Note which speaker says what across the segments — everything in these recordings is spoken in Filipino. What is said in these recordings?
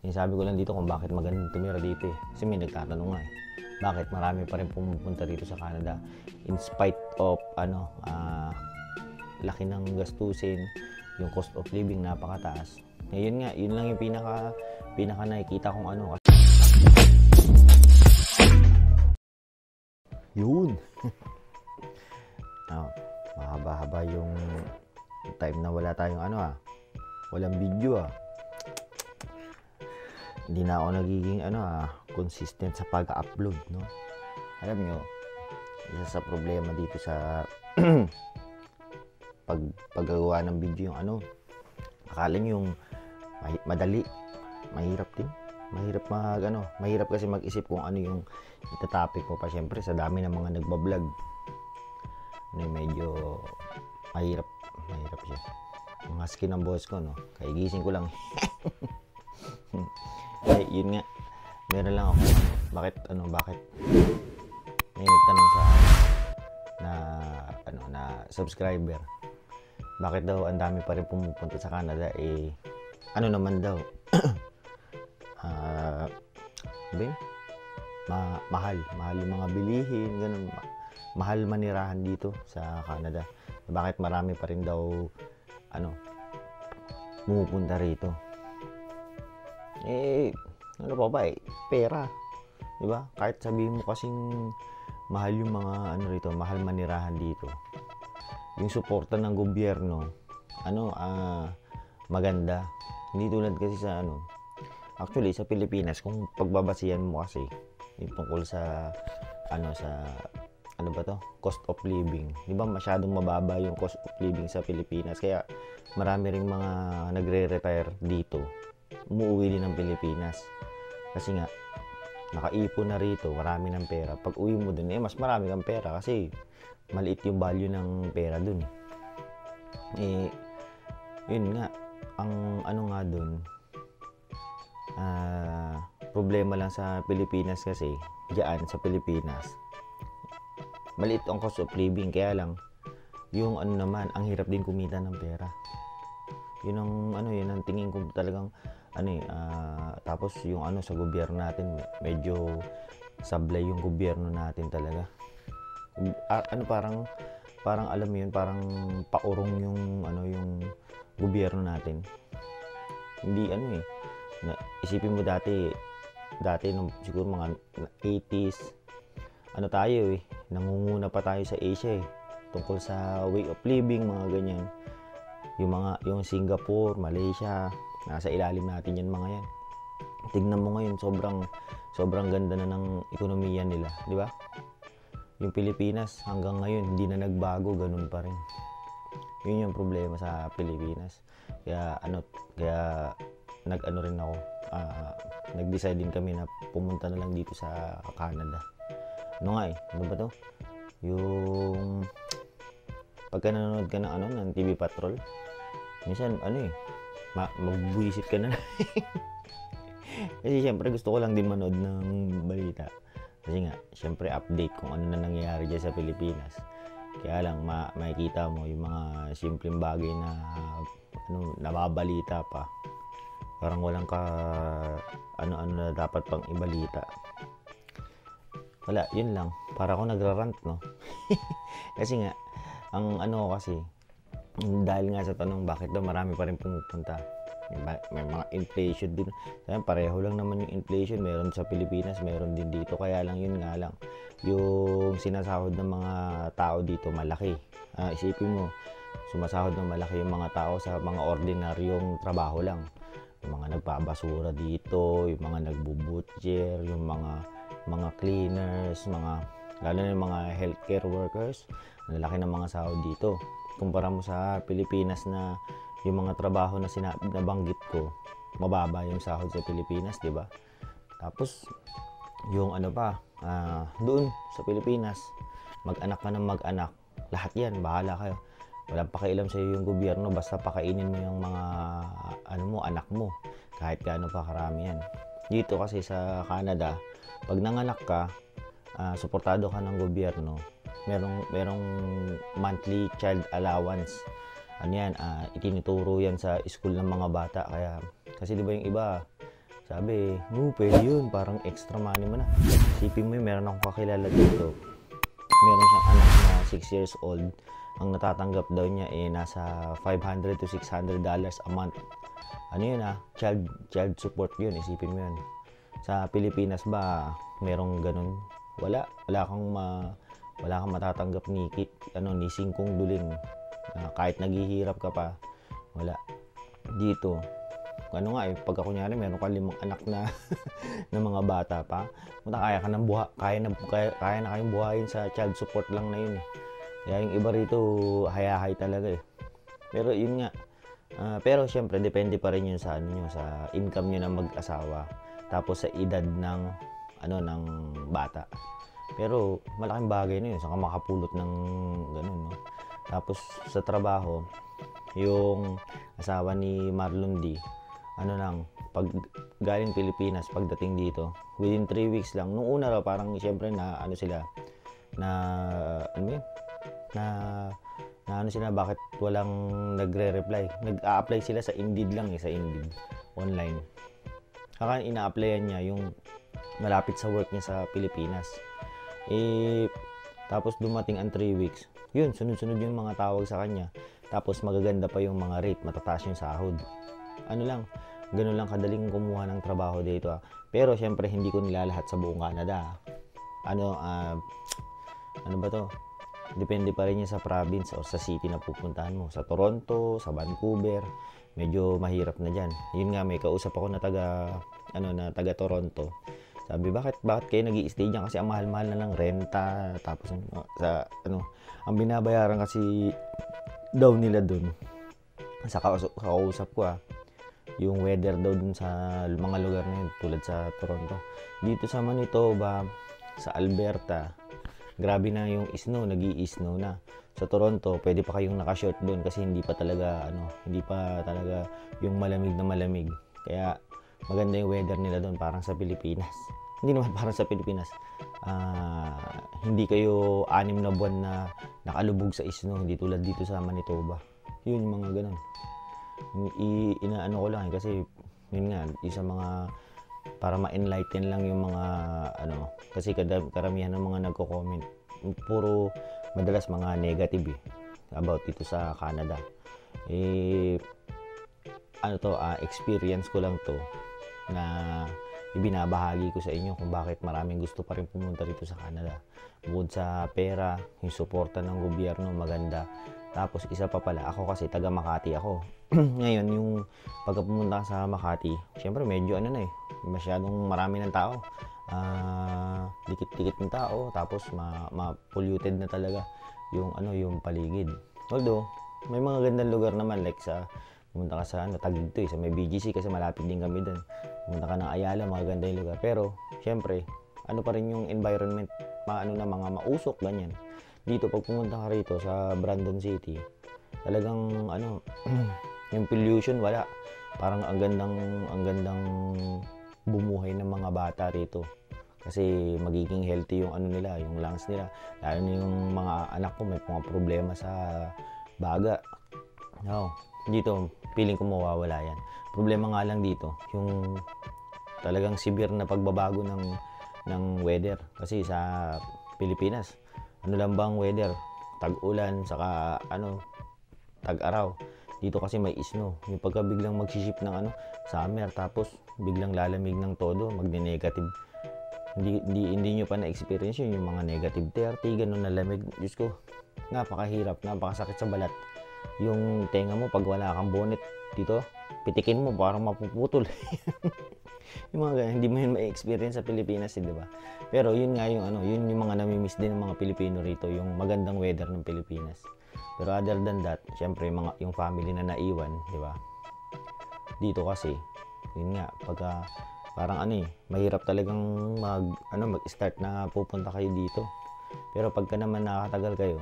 Speaker 1: Sinasabi ko lang dito kung bakit magandang tumira dito eh. Kasi may nagtatanong nga eh. Bakit marami pa rin pumupunta dito sa Canada in spite of laki ng gastusin, yung cost of living napakataas. Ngayon nga, yun lang yung pinaka nakikita kong ano. Yun. Mahaba-haba yung time na wala tayong walang video Hindi na ako nagiging consistent sa pag-upload, no? Alam nyo, isa sa problema dito sa paggagawa ng video yung akala nyo yung madali, mahirap din. Mahirap kasi mag-isip kung ano yung itatopic mo pa. Syempre sa dami ng mga nagbablog, medyo mahirap siya. Ang husky ng boss ko, no? Kaya gising ko lang. Yun nga, meron lang ako. Bakit may nagtanong sa na subscriber, bakit daw ang dami pa rin pumupunta sa Canada ano naman daw mahal yung mga bilihin, ganun, mahal manirahan dito sa Canada. Bakit marami pa rin daw pumupunta rito? Ano pa ba pera, di ba? Kahit sabihin mo kasing mahal yung mga rito, mahal manirahan dito, yung suporta ng gobyerno maganda. Hindi tulad kasi sa actually sa Pilipinas, kung pagbabasihan mo kasi yung tungkol sa cost of living, di ba masyadong mababa yung cost of living sa Pilipinas, kaya marami ring mga nagre-retire dito, umuwi din ng Pilipinas kasi nga nakaipon na rito, marami ng pera. Pag uwi mo dun, mas marami kang pera kasi maliit yung value ng pera dun yun nga, ang dun, problema lang sa Pilipinas kasi, diyan sa Pilipinas maliit ang cost of living, kaya lang yung naman, ang hirap din kumita ng pera. Yun ang tingin ko talagang tapos yung sa gobyerno natin, medyo sablay yung gobyerno natin talaga. Parang alam mo yun, parang paurong yung yung gobyerno natin. Hindi isipin mo dati nung siguro mga 80s, tayo nangunguna pa tayo sa Asia tungkol sa way of living, mga ganyan. Yung Singapore, Malaysia, nasa ilalim natin yan, mga yan. Tignan mo ngayon, sobrang ganda na ng ekonomiya nila, di ba? Yung Pilipinas hanggang ngayon hindi na nagbago, ganun pa rin. Yun yung problema sa Pilipinas. Kaya rin ako, nag-decide din kami na pumunta na lang dito sa Canada. Ano ba to? Yung pagka nanonood ka ng TV Patrol, minsan magbuwisit ka na. Kasi syempre gusto ko lang din manood ng balita. Kasi nga, syempre update kung ano na nangyayari dyan sa Pilipinas. Kaya lang makikita mo yung mga simpleng bagay na nababalita pa. Parang walang na dapat pang ibalita. Wala, yun lang. Para ako nagrarant, no? Kasi nga, ang kasi, dahil nga sa tanong bakit daw marami pa rin pumupunta, may mga inflation din. Pareho lang naman yung inflation, meron sa Pilipinas, meron din dito. Kaya lang yun nga lang, yung sinasahod ng mga tao dito malaki. Isipin mo, sumasahod ng malaki yung mga tao sa mga ordinaryong trabaho lang. Yung mga nagpabasura dito, yung mga nagbubutcher, yung mga cleaners, lalo na yung mga healthcare workers, ang laki ng mga sahod dito. Kumpara mo sa Pilipinas na yung mga trabaho na nabanggit ko, mababa yung sahod sa Pilipinas, di ba? Tapos yung doon sa Pilipinas, mag-anak ka ng mag-anak, lahat yan, bahala kayo. Walang pakialam sa iyo yung gobyerno, basta pakainin mo yung mga anak mo, kahit gaano pa karami yan. Dito kasi sa Canada, pag nanganak ka, suportado ka ng gobyerno, merong monthly child allowance. Itinuturo yan sa school ng mga bata. Kasi di ba yung iba Sabi, pwede yun, parang extra money mo na. Isipin mo yun, meron akong kakilala dito. Meron siyang anak na 6 years old. Ang natatanggap daw niya nasa $500 to $600 a month. Ano yun child support yun, isipin mo yun. Sa Pilipinas ba, merong ganun? Wala kang matatanggap ni singkong duling. Kahit naghihirap ka pa, wala. Dito, pagka kunyari meron ka 5 anak na na mga bata pa, kaya na kayong buhayin sa child support lang na yun. Kaya yung iba rito hayahay talaga Pero yun nga, pero syempre depende pa rin yun sa sa income niyo na mag-asawa, tapos sa edad ng ng bata. Pero malaking bagay na yun, saka makapulot ng ganun, no? Tapos sa trabaho, yung asawa ni Marlon D, pag galing Pilipinas, pagdating dito, within 3 weeks lang. Nung una raw, parang siyempre na bakit walang nagre-reply. Nag-a-apply sila sa Indeed lang sa Indeed, online. Kaka ina-applyan niya yung malapit sa work niya sa Pilipinas. Tapos dumating ang 3 weeks. Yun, sunod-sunod yung mga tawag sa kanya. Tapos magaganda pa yung mga rate, matataas yung sahod. Ganun lang kadaling kumuha ng trabaho dito. Pero syempre hindi ko nilalahat sa buong Canada. Ano ba to? Depende pa rin yan sa province o sa city na pupuntahan mo. Sa Toronto, sa Vancouver, medyo mahirap na dyan. Yun nga, may kausap ako na taga Toronto. Sabi, bakit kayo nag-i-stay dyan? Kasi ang mahal-mahal na ng renta. Tapos ang binabayaran kasi daw nila dun. Sa kausap ko yung weather daw dun sa mga lugar na yun, tulad sa Toronto. Dito sa Manitoba, sa Alberta, grabe na yung snow, nag-i-snow na. Sa Toronto, pwede pa kayong naka-short doon kasi hindi pa talaga yung malamig na malamig. Kaya maganda yung weather nila doon, parang sa Pilipinas. Hindi naman parang sa Pilipinas. Hindi kayo 6 na buwan na nakalubog sa snow, hindi tulad dito sa Manitoba. Yun yung mga ganun. Inaano ko lang kasi yun nga, isa mga para ma-enlighten lang yung mga kasi karamihan ng mga nagko-comment puro madalas mga negative about dito sa Canada. Experience ko lang to na ibinabahagi ko sa inyo kung bakit maraming gusto pa rin pumunta dito sa Canada. Bukod sa pera, yung suporta ng gobyerno maganda. Tapos isa pa pala, ako kasi taga Makati ako. Ngayon, yung pagka pumunta sa Makati, syempre medyo masyadong marami ng tao. Dikit-dikit ng tao, tapos ma-polluted na talaga yung paligid. Although, may mga gandang lugar naman like pumunta ka sa Taguig sa may BGC kasi malapit din kami doon. Pumunta ka ng Ayala, mga ganda yung lugar. Pero, syempre, pa rin yung environment, mga mausok, ganyan. Dito, pag pumunta ka rito sa Brandon City, talagang, yung pollution, wala. Parang ang gandang bumuhay ng mga bata rito. Kasi magiging healthy yung nila, yung lungs nila. Lalo na yung mga anak ko, may mga problema sa baga. Dito, feeling ko mawawala yan. Problema nga lang dito, yung talagang severe na pagbabago ng weather. Kasi sa Pilipinas, lang bang weather? Tag-ulan, saka tag-araw. Dito kasi may snow. Yung pagka biglang magsiship ng summer, tapos biglang lalamig ng todo, magne-negative. Hindi nyo pa na-experience yun, yung mga negative 30, ganun na lamig. Diyos ko, napakahirap, napakasakit sa balat. Yung tenga mo, pag wala kang bonnet dito, pitikin mo, parang mapuputol. Yung mga ganyan, hindi mo yun ma-experience sa Pilipinas, di ba? Pero yun nga yun yung mga nami-miss din ng mga Pilipino rito, yung magandang weather ng Pilipinas. Pero other than that, syempre yung family na naiwan, di ba? Dito kasi, yun nga, pagka parang mahirap talagang mag-start na pupunta kayo dito. Pero pagka naman nakatagal kayo,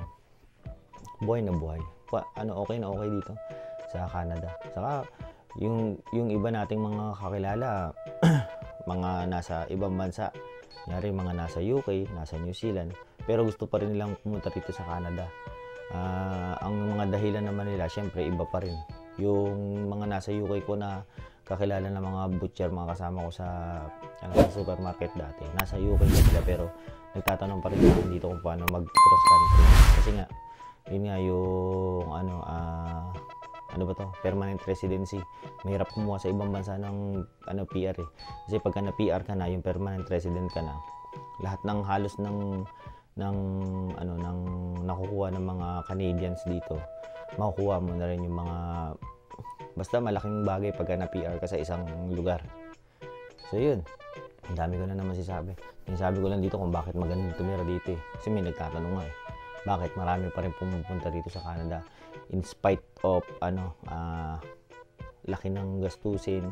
Speaker 1: buhay na buhay. Okay na okay dito sa Canada. Saka yung iba nating mga kakilala, mga nasa ibang bansa, kunyari mga nasa UK, nasa New Zealand, pero gusto pa rin nilang pumunta dito sa Canada. Ang mga dahilan naman nila, syempre iba pa rin. Yung mga nasa UK ko na kakilala ng mga butcher, mga kasama ko sa sa supermarket dati. Nasa UK na sila pero nagtatanong pa rin ako dito kung paano mag cross country. Kasi nga, yun nga yung ano ba to? Permanent residency. Mahirap kumuha sa ibang bansa ng PR eh. Kasi pagka na PR ka na, yung permanent resident ka na, lahat ng halos ng nakukuha ng mga Canadians dito, makukuha mo na rin yung mga basta malaking bagay pagka na PR ka sa isang lugar. So yun, ang dami ko na naman sinasabi. Sinasabi ko lang dito kung bakit magandang tumira dito eh. Kasi may nagtatanong nga eh, bakit marami pa rin pumupunta dito sa Canada in spite of laki ng gastusin,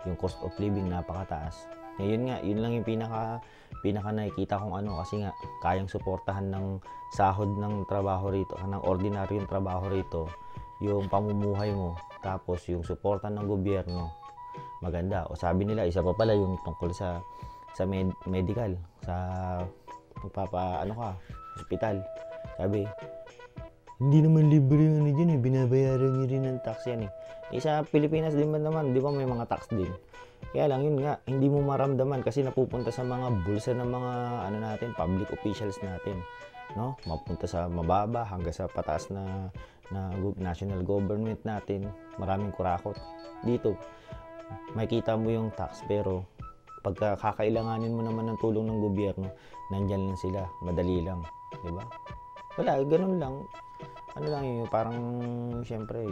Speaker 1: yung cost of living napakataas. Ngayon nga, yun lang yung pinaka nakikita kong kasi nga kayang suportahan ng sahod ng trabaho rito, ng ordinaryong trabaho rito, yung pamumuhay mo, tapos yung suporta ng gobyerno, maganda. O sabi nila, isa pa pala yung tungkol sa medical, sa hospital. Sabi, hindi naman libre yung dyan eh, binabayaran nyo rin ng tax yan eh. Sa Pilipinas din ba naman, di ba may mga tax din? Kaya lang yun nga, hindi mo maramdaman kasi napupunta sa mga bulsa ng mga natin, public officials natin, no? Mapunta sa mababa hanggang sa pataas na national government natin, maraming kurakot. Dito, makita mo yung tax pero pagka kakailanganin mo naman ng tulong ng gobyerno, nandyan lang sila, madali lang, di ba? Wala, ganun lang. Ano lang yun, parang siyempre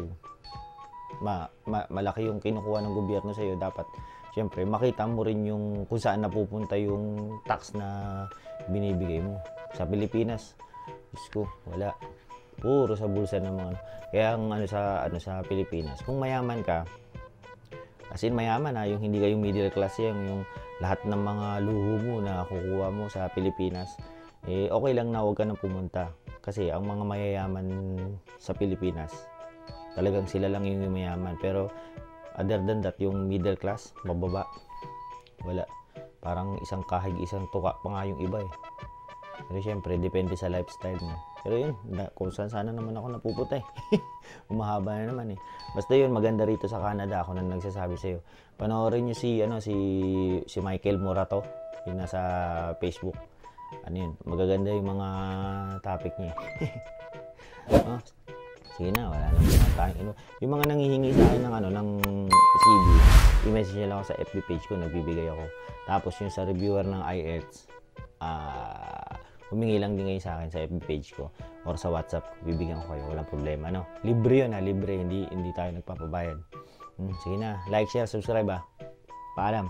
Speaker 1: malaki yung kinukuha ng gobyerno sa iyo, dapat siyempre makita mo rin yung kung saan napupunta yung tax na binibigay mo. Sa Pilipinas, Diyos ko, wala. Puro sa bulsa ng mga kaya ang sa Pilipinas, kung mayaman ka, as in mayaman yung hindi kayo middle class yung lahat ng mga luho mo na kukuha mo sa Pilipinas, okay lang na huwag ka nang pumunta. Kasi ang mga mayayaman sa Pilipinas, talagang sila lang yung mayaman. Pero other than that, yung middle class, mababa. Wala. Parang isang kahig, isang tuka pa nga yung iba eh. Pero syempre, depende sa lifestyle mo. Pero yun, kung saan sana naman ako napupunta eh. Umahaba na naman eh. Basta yun, maganda rito sa Canada. Ako na nagsasabi sa'yo. Panoorin nyo si Michael Morato. Yung nasa Facebook. Yun, magaganda yung mga topic niya. Sige na, wala na tayong yung mga nanghihingi sa akin ng CV, i-message nila ako sa FB page ko, nagbibigay ako. Tapos yung sa reviewer ng IELTS, humingi lang din kayo sa akin sa FB page ko or sa WhatsApp, bibigyan ko kayo, walang problema. Libre yun libre, hindi tayo nagpapabayad. Sige na, like, share, subscribe Paalam.